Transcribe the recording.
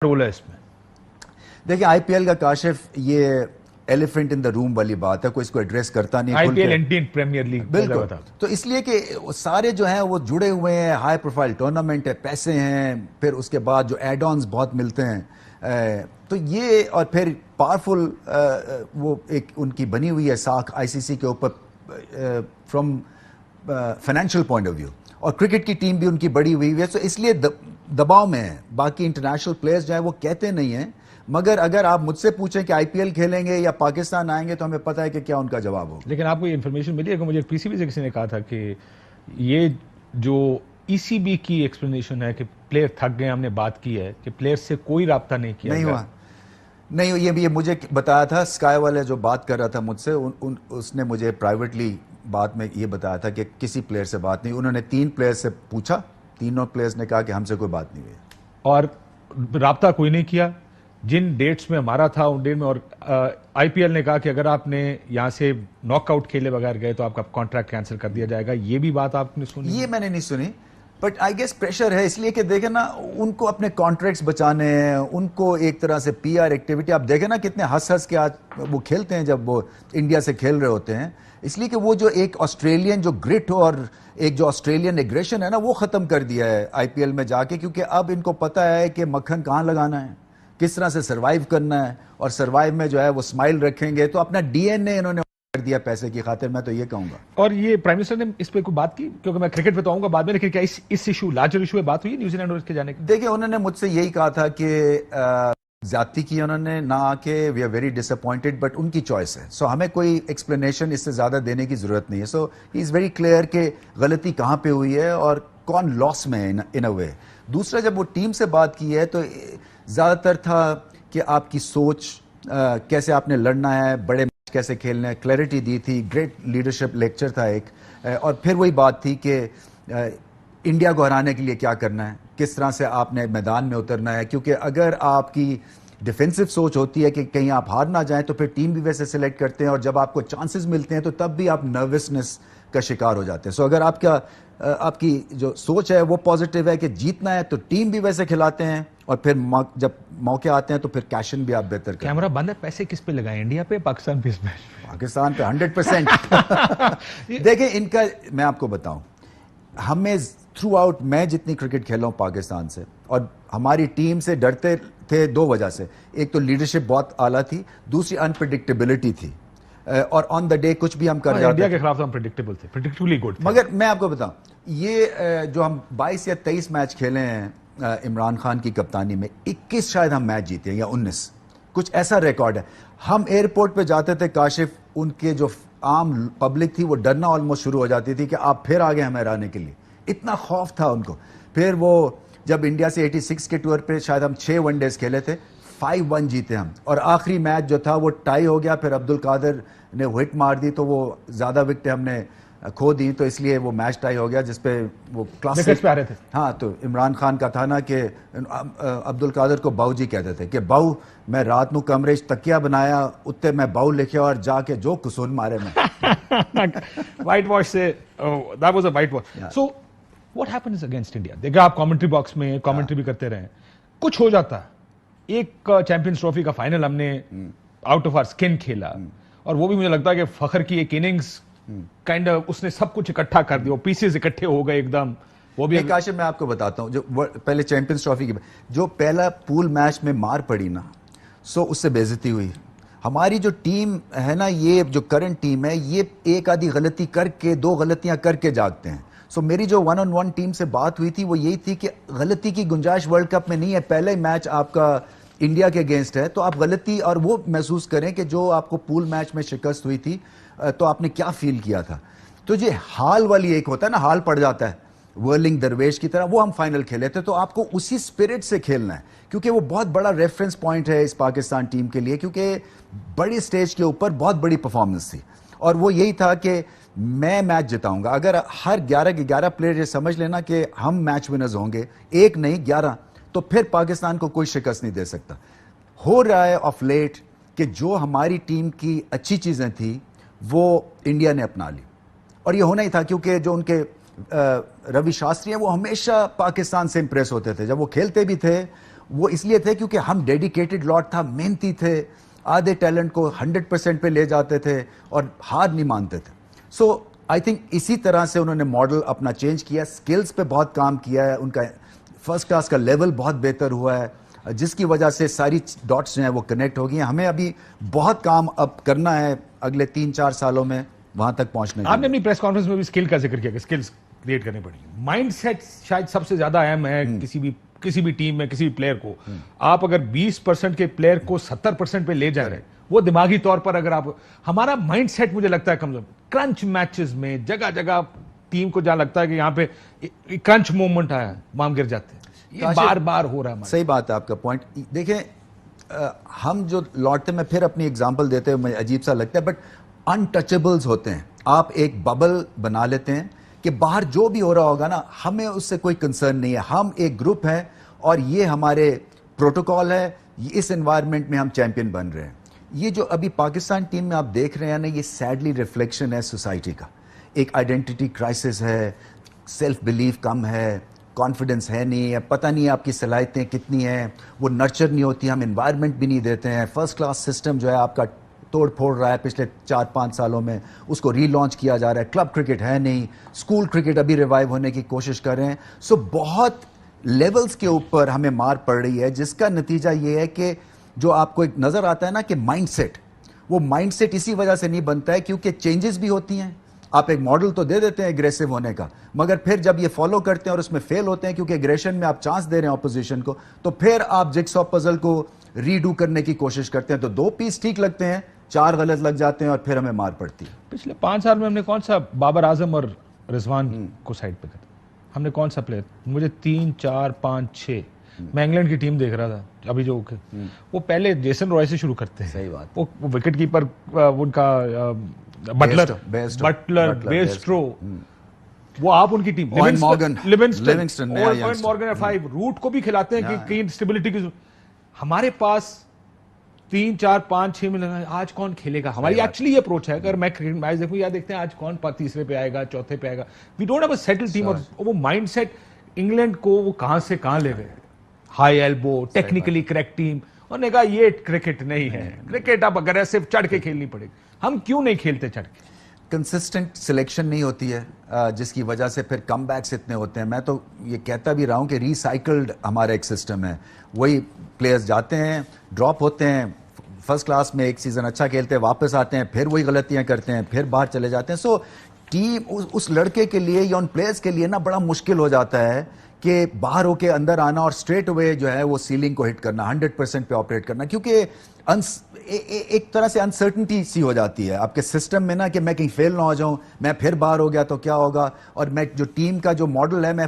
Role ہے اس میں؟ دیکھیں آئی پی ایل کا کاشف یہ ایلیفنٹ ان دا روم والی بات ہے، کوئی اس کو ایڈریس کرتا نہیں. I P L Indian premier league بالکل، تو اس لیے کہ سارے جو ہیں وہ جڑے ہوئے ہیں، ہائی پروفائل ٹورنامنٹ ہے، پیسے ہیں، پھر اس کے بعد جو ایڈ آنز بہت ملتے ہیں، تو یہ اور پھر پاورفل وہ ایک ان کی بنی ہوئی ہے ساکھ آئی سی سی کے اوپر from financial point of view, اور کرکٹ کی ٹیم بھی ان کی بڑی ہوئی ہے، تو اس لیے دباؤ میں ہے. باقی انٹرنیشنل پلیئرز جو ہیں وہ کہتے نہیں ہیں، مگر اگر آپ مجھ سے پوچھیں کہ آئی پی ایل کھیلیں گے یا پاکستان آئیں گے تو ہمیں پتہ ہے کہ کیا ان کا جواب ہوگا. لیکن آپ کو یہ انفارمیشن ملی ہے کہ مجھے پی سی بی سے کسی نے کہا تھا کہ یہ جو ای سی بی کی ایکسپلینیشن ہے کہ پلیئر تھک گئے، ہم نے بات کی ہے کہ پلیئر سے کوئی رابطہ نہیں کیا نہیں ہوا. نہیں، یہ بھی مجھے بتایا تھا اسکائی والے جو بات کر رہا تھا مجھ سے، اس نے مجھے پرائیویٹلی بات میں یہ بتایا تھا کہ کسی پلیئر سے بات نہیں. انہوں نے 3 پلیئر سے پوچھا، تینوں پلیئرز نے کہا کہ ہم سے کوئی بات نہیں ہوئی اور رابطہ کوئی نہیں کیا. جن ڈیٹس میں ہمارا تھا ان ڈیٹ میں، اور آئی پی ایل نے کہا کہ اگر آپ نے یہاں سے ناک آؤٹ کھیلے بغیر گئے تو آپ کا کانٹریکٹ کینسل کر دیا جائے گا. یہ بھی بات آپ نے سنی؟ یہ میں نے نہیں سنی، بٹ آئی گیس پریشر ہے، اس لیے کہ دیکھیں نا ان کو اپنے کانٹریکٹس بچانے ہیں، ان کو ایک طرح سے پی آر ایکٹیویٹی. آپ دیکھیں نا کتنے ہنس کے آج وہ کھیلتے ہیں جب وہ انڈیا سے کھیل رہے ہوتے ہیں، اس لیے کہ وہ جو ایک آسٹریلین جو گرٹ اور ایک جو آسٹریلین ایگریشن ہے نا وہ ختم کر دیا ہے آئی پی ایل میں جا کے، کیونکہ اب ان کو پتہ ہے کہ مکھن کہاں لگانا ہے، کس طرح سے سروائیو کرنا ہے، اور سروائیو میں جو ہے وہ اسمائل رکھیں گے. تو اپنا ڈی این اے انہوں نے کر دیا پیسے کی خاطر، میں تو یہ کہوں گا. اور یہ پرائم منسٹر نے اس پہ کوئی بات کی؟ کیونکہ میں کرکٹ پہ تو آؤں گا بعد میں، لیکن کیا اس ایشو لارجر ایشو پہ بات ہوئی نیوزی لینڈ اور اس کے جانے کی؟ دیکھیں انہوں نے مجھ سے یہی کہا تھا کہ زیادتی کی انہوں نے نہ آ کے we are very disappointed, but ان کی چوائس ہے، سو ہمیں کوئی ایکسپلینیشن اس سے زیادہ دینے کی ضرورت نہیں ہے. سو ہی از ویری کلیئر کہ غلطی کہاں پہ ہوئی ہے اور کون لاس میں ہے ان اے وے. دوسرا جب وہ ٹیم سے بات کی ہے تو زیادہ تر تھا کہ آپ کی سوچ کیسے آپ نے لڑنا ہے، بڑے میچ کیسے کھیلنا ہے، کلیئرٹی دی تھی، گریٹ لیڈرشپ لیکچر تھا ایک. اور پھر وہی بات تھی کہ انڈیا کو ہرانے کے لیے کیا کرنا ہے، کس طرح سے آپ نے میدان میں اترنا ہے، کیونکہ اگر آپ کی ڈیفینسو سوچ ہوتی ہے کہ کہیں آپ ہار نہ جائیں تو پھر ٹیم بھی ویسے سلیکٹ کرتے ہیں، اور جب آپ کو چانسز ملتے ہیں تو تب بھی آپ نروسنس کا شکار ہو جاتے ہیں. سو اگر آپ کی جو سوچ ہے وہ پازیٹیو ہے کہ جیتنا ہے تو ٹیم بھی ویسے کھلاتے ہیں، اور پھر جب موقع آتے ہیں تو پھر کیشن بھی آپ بہتر کرتے ہیں. کیمرہ بند ہے، پیسے کس پہ لگائیں؟ انڈیا پہ، پاکستان پہ؟ اس میں پاکستان پہ 100%. دیکھیں ان کا میں آپ کو بتاؤں، ہمیں تھرو آؤٹ میں جتنی کرکٹ کھیلا ہوں پاکستان سے، اور ہماری ٹیم سے ڈرتے تھے 2 وجہ سے. ایک تو لیڈرشپ بہت اعلیٰ تھی، دوسری انپریڈکٹیبلٹی تھی، اور آن دا ڈے کچھ بھی ہم کر جاتے. انڈیا کے خلاف تو ہم پریڈکٹیبل تھے، پریڈکٹیبلی گڈ. مگر میں آپ کو بتاؤں، یہ جو ہم 22 یا 23 میچ کھیلے ہیں عمران خان کی کپتانی میں، 21 شاید ہم میچ جیتے ہیں یا 19، کچھ ایسا ریکارڈ ہے. ہم ایئرپورٹ پہ جاتے تھے کاشف، ان کے جو عام پبلک تھی وہ ڈرنا آلموسٹ شروع ہو جاتی تھی کہ آپ پھر آگے ہمیں ہرانے کے لیے، اتنا خوف تھا ان کو. پھر وہ جب انڈیا سے 86 کے ٹور پہ شاید ہم 6 ون ڈیز کھیلے تھے، 5-1 جیتے ہم، اور آخری میچ جو تھا وہ ٹائی ہو گیا. پھر عبد القادر نے ہٹ مار دی تو وہ زیادہ وکٹیں ہم نے کھو دی، تو اس لیے وہ میچ ٹائی ہو گیا، جس پہ وہ کلاسک پہ آ رہے تھے. ہاں، تو عمران خان کا تھا نا کہ عبد القادر کو باؤ جی کہتے تھے کہ باؤ میں رات نو کمرے تکیا بنایا، اتنے میں باؤ لکھیا اور جا کے جو قصون مارے میں. وائٹ واش سے that was a white wash. So what happens against India? دیکھا آپ کامنٹری باکس میں کامنٹری بھی کرتے رہے، کچھ ہو جاتا. ایک چیمپئنز ٹرافی کا فائنل ہم نے آؤٹ آف آر اسکن کھیلا، اور وہ بھی مجھے لگتا ہے کہ فخر کی ایک اننگز کائنڈ اس نے سب کچھ اکٹھا کر دیا، پیسز اکٹھے ہو گئے ایک دم. وہ بھی کاشف میں آپ کو بتاتا ہوں، جو پہلے چیمپئنز ٹرافی کی جو پہلا پول میچ میں مار پڑی نا، سو اس سے بے عزتی ہوئی. ہماری جو ٹیم ہے نا، یہ جو کرنٹ ٹیم ہے، یہ ایک آدھی غلطی کر کے 2 غلطیاں کر کے جاگتے ہیں. سو میری جو 1-on-1 ٹیم سے بات ہوئی تھی وہ یہی تھی کہ غلطی کی گنجائش ورلڈ کپ میں نہیں ہے. پہلے میچ آپ کا انڈیا کے اگینسٹ ہے تو آپ غلطی اور وہ محسوس کریں کہ جو آپ کو پول میچ میں شکست ہوئی تھی تو آپ نے کیا فیل کیا تھا. تو یہ حال والی ایک ہوتا ہے نا، حال پڑ جاتا ہے ورلنگ درویش کی طرح، وہ ہم فائنل کھیلے تھے. تو آپ کو اسی سپرٹ سے کھیلنا ہے، کیونکہ وہ بہت بڑا ریفرنس پوائنٹ ہے اس پاکستان ٹیم کے لیے، کیونکہ بڑی سٹیج کے اوپر بہت بڑی پرفارمنس تھی. اور وہ یہی تھا کہ میں میچ جتاؤں گا. اگر ہر 11 کے 11 پلیئر یہ سمجھ لینا کہ ہم میچ ونرز ہوں گے، 1 نہیں 11، تو پھر پاکستان کو کوئی شکست نہیں دے سکتا. ہو رہا ہے آف لیٹ کہ جو ہماری ٹیم کی اچھی چیزیں تھیں وہ انڈیا نے اپنا لی، اور یہ ہونا ہی تھا، کیونکہ جو ان کے روی شاستری ہیں وہ ہمیشہ پاکستان سے امپریس ہوتے تھے جب وہ کھیلتے بھی تھے، وہ اس لیے تھے کیونکہ ہم ڈیڈیکیٹڈ لاٹ تھا, محنتی تھے, آدھے ٹیلنٹ کو 100% پہ لے جاتے تھے اور ہار نہیں مانتے تھے. سو آئی تھنک اسی طرح سے انہوں نے ماڈل اپنا چینج کیا, سکلز پہ بہت کام کیا ہے, ان کا فرسٹ کلاس کا لیول بہت بہتر ہوا ہے, جس کی وجہ سے ساری ڈاٹس جو ہیں وہ کنیکٹ ہو گئی ہیں. ہمیں ابھی بہت کام اب کرنا ہے اگلے 3-4 سالوں میں وہاں تک پہنچنے کے آپ نے لیے. اپنی پریس کانفرنس میں بھی اسکل کا ذکر کیا کہ اسکلز کریٹ کرنی پڑیں گی. مائنڈ سیٹ شاید سب سے زیادہ اہم ہے کسی بھی ٹیم میں کسی بھی پلیئر کو. آپ اگر 20% کے پلیئر کو 70% پہ لے جا رہے ہیں, وہ دماغی طور پر اگر آپ, ہمارا مائنڈ سیٹ مجھے لگتا ہے کمزور. کرنچ میچز میں جگہ جگہ ٹیم کو جہاں لگتا ہے کہ یہاں پہ کرنچ مومنٹ آیا, وہاں گر جاتے ہیں. یہ بار بار ہو رہا ہے. صحیح بات ہے آپ کا پوائنٹ. دیکھیں ہم جو لوٹتے, میں پھر اپنی اگزامپل دیتے ہوئے مجھے عجیب سا لگتا ہے, بٹ انٹچیبلز ہوتے ہیں. آپ ایک ببل بنا لیتے ہیں کہ باہر جو بھی ہو رہا ہوگا نا, ہمیں اس سے کوئی کنسرن نہیں ہے, ہم ایک گروپ ہیں اور یہ ہمارے پروٹوکول ہے, اس انوائرمنٹ میں ہم چیمپئن بن رہے ہیں. یہ جو ابھی پاکستان ٹیم میں آپ دیکھ رہے ہیں نا, یہ سیڈلی ریفلیکشن ہے سوسائٹی کا. ایک آئیڈینٹی کرائسس ہے, سیلف بلیف کم ہے, کانفیڈنس ہے نہیں ہے, پتہ نہیں آپ کی صلاحیتیں کتنی ہیں, وہ نرچر نہیں ہوتی, ہم انوائرمنٹ بھی نہیں دیتے ہیں. فرسٹ کلاس سسٹم جو ہے آپ کا توڑ پھوڑ رہا ہے پچھلے 4-5 سالوں میں, اس کو ری لانچ کیا جا رہا ہے. کلب کرکٹ ہے نہیں, اسکول کرکٹ ابھی ریوائیو ہونے کی کوشش کر رہے ہیں. سو بہت لیولز کے اوپر ہمیں مار پڑ رہی ہے, جس کا نتیجہ یہ ہے کہ جو آپ کو ایک نظر آتا ہے نا کہ مائنڈ سیٹ, وہ مائنڈ سیٹ اسی وجہ سے نہیں بنتا ہے کیونکہ چینجز بھی ہوتی ہیں. آپ ایک ماڈل تو دے دیتے ہیں اگریسو ہونے کا, مگر پھر جب یہ فالو کرتے ہیں اور اس میں فیل ہوتے ہیں کیونکہ اگریشن میں آپ چانس دے رہے ہیں اپوزیشن کو, تو پھر آپ جگسا پزل کو ری ڈو کرنے کی کوشش کرتے ہیں. تو 2 پیس ٹھیک لگتے ہیں, 4 غلط لگ جاتے ہیں اور پھر ہمیں مار پڑتی ہے. پچھلے 5 سال میں ہم نے کون سا بابر اعظم اور رضوان کو سائڈ پہ کرا, ہم نے کون سا پلیئر, مجھے 3 4 5 6, میں انگلینڈ کی ٹیم دیکھ رہا تھا ابھی جو, وہ پہلے جیسن رائے سے شروع کرتے ہیں. صحیح بات. وہ وکٹ کیپر ان کا بٹلر بیسٹرو, وہ آپ ان کی ٹیم لیونگسٹن مارگن 5 روٹ کو بھی کھلاتے ہیں کہ کہیں اسٹیبلٹی کی. ہمارے پاس 3 4 5 6 میں لگا, آج کون کھیلے گا. ہماری ایکچولی یہ اپروچ ہے, اگر میں کرکٹ میچ دیکھوں یا دیکھتے ہیں آج کون تیسرے پہ آئے گا, چوتھے پہ آئے گا. We don't have a settle team. اور وہ مائنڈ سیٹ انگلینڈ کو وہ کہاں سے کہاں لے گئے, high elbow technically correct team. انہوں نے کہا یہ کرکٹ نہیں ہے, کرکٹ اب اگریسو چڑھ کے کھیلنی پڑے گی. ہم کیوں نہیں کھیلتے چڑھ کے؟ کنسسٹنٹ سلیکشن نہیں ہوتی ہے, جس کی وجہ سے پھر کم بیکس اتنے ہوتے ہیں. میں تو یہ کہتا بھی رہا ہوں کہ ریسائیکلڈ ہمارا ایک سسٹم ہے. وہی پلیئرز جاتے ہیں, ڈراپ ہوتے ہیں, فرسٹ کلاس میں ایک سیزن اچھا کھیلتے ہیں, واپس آتے ہیں, پھر وہی غلطیاں کرتے ہیں, پھر باہر چلے جاتے ہیں. سو ٹیم اس لڑکے کے لیے یا ان پلیئرز کے لیے نا بڑا مشکل ہو جاتا ہے کہ باہر ہو کے اندر آنا اور اسٹریٹ اوے جو ہے وہ سیلنگ کو ہٹ کرنا, 100% پہ آپریٹ کرنا, کیونکہ ایک طرح سے انسرٹنٹی سی ہو جاتی ہے آپ کے سسٹم میں نا کہ میں کہیں فیل نہ ہو جاؤں, میں پھر باہر ہو گیا تو کیا ہوگا. اور میں جو ٹیم کا جو ماڈل ہے میں